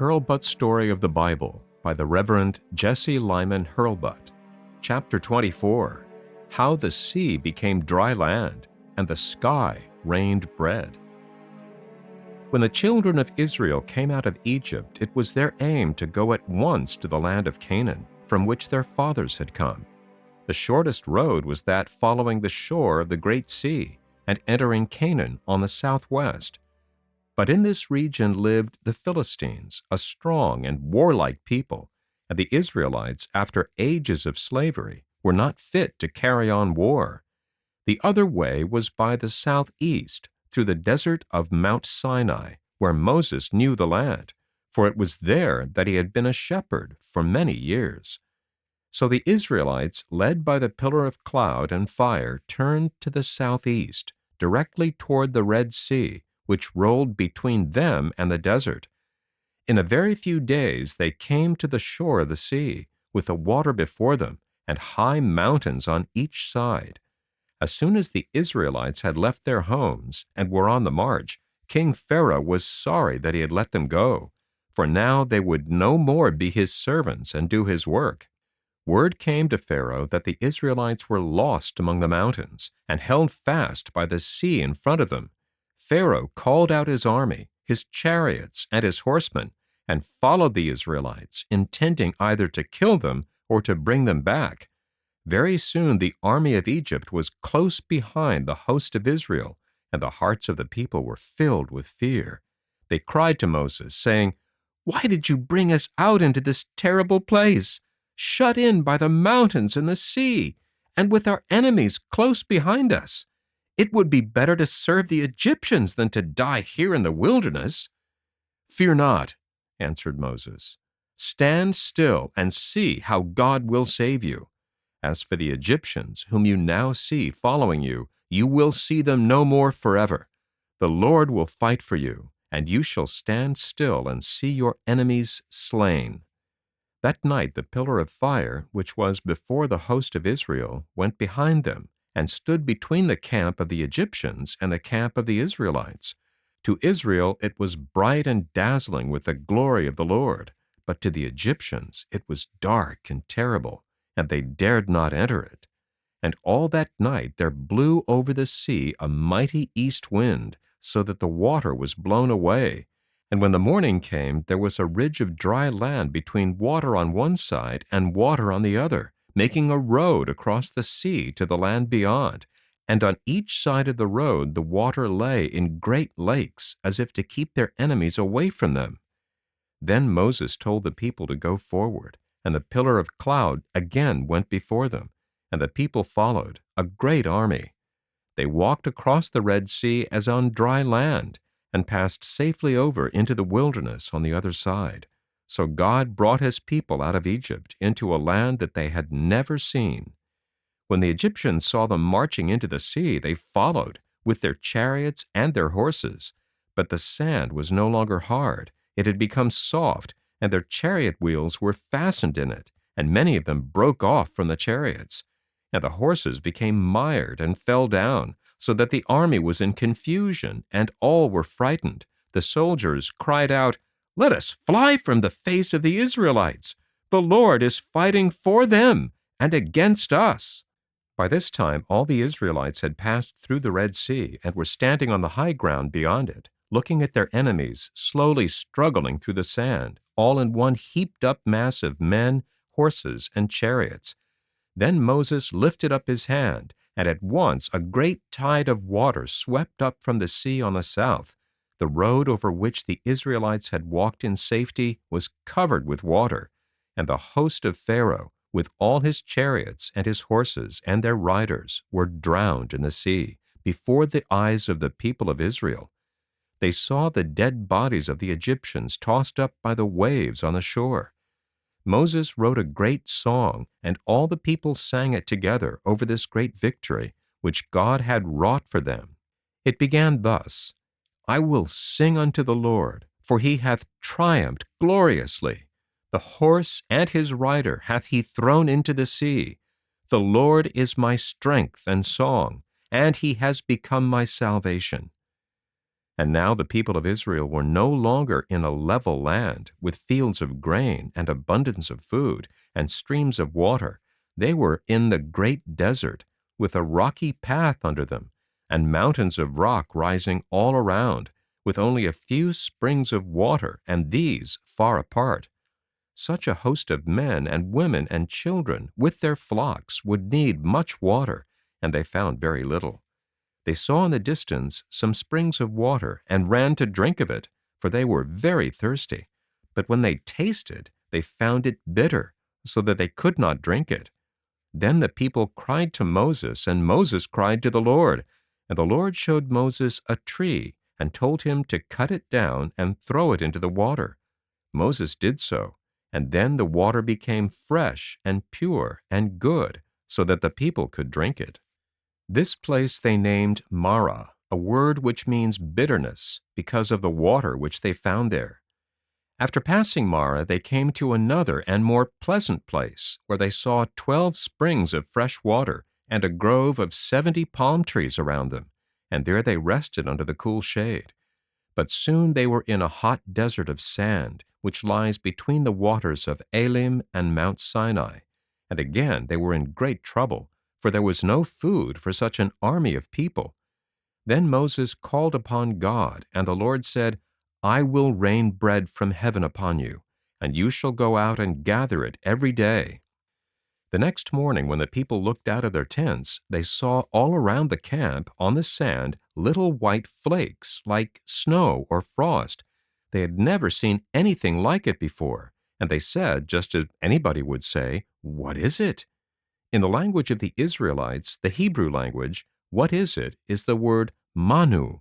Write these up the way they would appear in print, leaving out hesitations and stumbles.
Hurlbut Story of the Bible by the Reverend Jesse Lyman Hurlbut. Chapter 24, How the Sea Became Dry Land and the Sky Rained Bread. When the children of Israel came out of Egypt, it was their aim to go at once to the land of Canaan, from which their fathers had come. The shortest road was that following the shore of the Great Sea and entering Canaan on the southwest. But in this region lived the Philistines, a strong and warlike people, and the Israelites, after ages of slavery, were not fit to carry on war. The other way was by the southeast, through the desert of Mount Sinai, where Moses knew the land, for it was there that he had been a shepherd for many years. So the Israelites, led by the pillar of cloud and fire, turned to the southeast, directly toward the Red Sea, which rolled between them and the desert. In a very few days they came to the shore of the sea, with the water before them, and high mountains on each side. As soon as the Israelites had left their homes and were on the march, King Pharaoh was sorry that he had let them go, for now they would no more be his servants and do his work. Word came to Pharaoh that the Israelites were lost among the mountains and held fast by the sea in front of them. Pharaoh called out his army, his chariots, and his horsemen, and followed the Israelites, intending either to kill them or to bring them back. Very soon the army of Egypt was close behind the host of Israel, and the hearts of the people were filled with fear. They cried to Moses, saying, "Why did you bring us out into this terrible place, shut in by the mountains and the sea, and with our enemies close behind us? It would be better to serve the Egyptians than to die here in the wilderness." "Fear not," answered Moses. "Stand still and see how God will save you. As for the Egyptians, whom you now see following you, you will see them no more forever. The Lord will fight for you, and you shall stand still and see your enemies slain." That night the pillar of fire, which was before the host of Israel, went behind them, and stood between the camp of the Egyptians and the camp of the Israelites. To Israel it was bright and dazzling with the glory of the Lord, but to the Egyptians it was dark and terrible, and they dared not enter it. And all that night there blew over the sea a mighty east wind, so that the water was blown away. And when the morning came, there was a ridge of dry land between water on one side and water on the other, making a road across the sea to the land beyond. And on each side of the road the water lay in great lakes, as if to keep their enemies away from them. Then Moses told the people to go forward, and the pillar of cloud again went before them, and the people followed, a great army. They walked across the Red Sea as on dry land, and passed safely over into the wilderness on the other side. So God brought his people out of Egypt into a land that they had never seen. When the Egyptians saw them marching into the sea, they followed, with their chariots and their horses. But the sand was no longer hard. It had become soft, and their chariot wheels were fastened in it, and many of them broke off from the chariots. And the horses became mired and fell down, so that the army was in confusion, and all were frightened. The soldiers cried out, "Let us fly from the face of the Israelites. The Lord is fighting for them and against us." By this time all the Israelites had passed through the Red Sea and were standing on the high ground beyond it, looking at their enemies slowly struggling through the sand, all in one heaped-up mass of men, horses, and chariots. Then Moses lifted up his hand, and at once a great tide of water swept up from the sea on the south. The road over which the Israelites had walked in safety was covered with water, and the host of Pharaoh, with all his chariots and his horses and their riders, were drowned in the sea, before the eyes of the people of Israel. They saw the dead bodies of the Egyptians tossed up by the waves on the shore. Moses wrote a great song, and all the people sang it together over this great victory, which God had wrought for them. It began thus: "I will sing unto the Lord, for he hath triumphed gloriously. The horse and his rider hath he thrown into the sea. The Lord is my strength and song, and he has become my salvation." And now the people of Israel were no longer in a level land with fields of grain and abundance of food and streams of water. They were in the great desert with a rocky path under them and mountains of rock rising all around, with only a few springs of water, and these far apart. Such a host of men and women and children with their flocks would need much water, and they found very little. They saw in the distance some springs of water and ran to drink of it, for they were very thirsty. But when they tasted, they found it bitter, so that they could not drink it. Then the people cried to Moses, and Moses cried to the Lord. And the Lord showed Moses a tree, and told him to cut it down and throw it into the water. Moses did so, and then the water became fresh and pure and good, so that the people could drink it. This place they named Marah, a word which means bitterness, because of the water which they found there. After passing Marah, they came to another and more pleasant place, where they saw 12 springs of fresh water and a grove of 70 palm trees around them, and there they rested under the cool shade. But soon they were in a hot desert of sand, which lies between the waters of Elim and Mount Sinai. And again they were in great trouble, for there was no food for such an army of people. Then Moses called upon God, and the Lord said, I will rain bread from heaven upon you, and you shall go out and gather it every day. The next morning, when the people looked out of their tents, they saw all around the camp on the sand little white flakes, like snow or frost. They had never seen anything like it before, and they said, just as anybody would say, What is it? In the language of the Israelites, the Hebrew language, what is it is the word manu.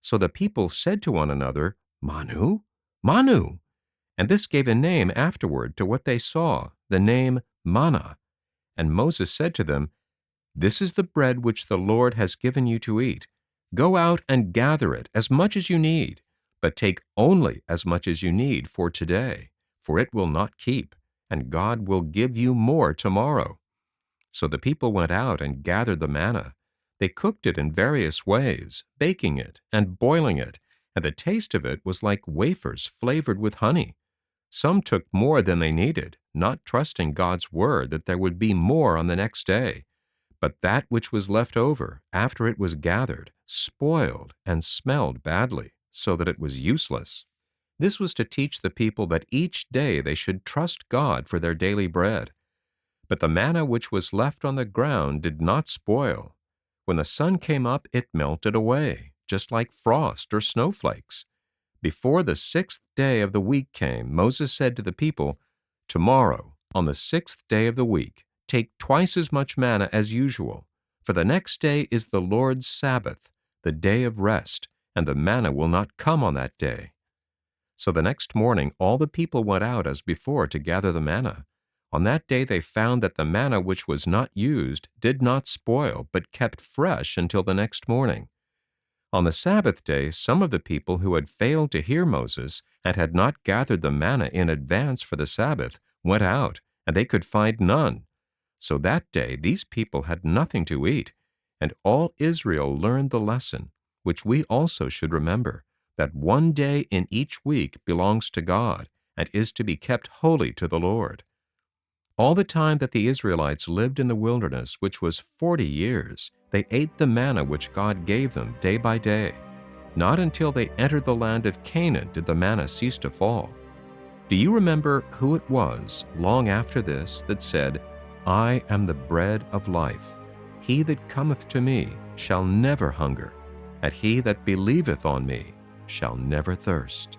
So the people said to one another, Manu? Manu! And this gave a name afterward to what they saw, the name manna. And Moses said to them, This is the bread which the Lord has given you to eat. Go out and gather it as much as you need, but take only as much as you need for today, for it will not keep, and God will give you more tomorrow. So the people went out and gathered the manna. They cooked it in various ways, baking it and boiling it, and the taste of it was like wafers flavored with honey. Some took more than they needed, not trusting God's word that there would be more on the next day. But that which was left over, after it was gathered, spoiled and smelled badly, so that it was useless. This was to teach the people that each day they should trust God for their daily bread. But the manna which was left on the ground did not spoil. When the sun came up, it melted away, just like frost or snowflakes. Before the 6th day of the week came, Moses said to the people, Tomorrow, on the 6th day of the week, take twice as much manna as usual, for the next day is the Lord's Sabbath, the day of rest, and the manna will not come on that day. So the next morning all the people went out as before to gather the manna. On that day they found that the manna which was not used did not spoil, but kept fresh until the next morning. On the Sabbath day, some of the people who had failed to hear Moses and had not gathered the manna in advance for the Sabbath went out, and they could find none. So that day these people had nothing to eat, and all Israel learned the lesson, which we also should remember, that one day in each week belongs to God and is to be kept holy to the Lord. All the time that the Israelites lived in the wilderness, which was 40 years, they ate the manna which God gave them day by day. Not until they entered the land of Canaan did the manna cease to fall. Do you remember who it was, long after this, that said, I am the bread of life. He that cometh to me shall never hunger, and he that believeth on me shall never thirst.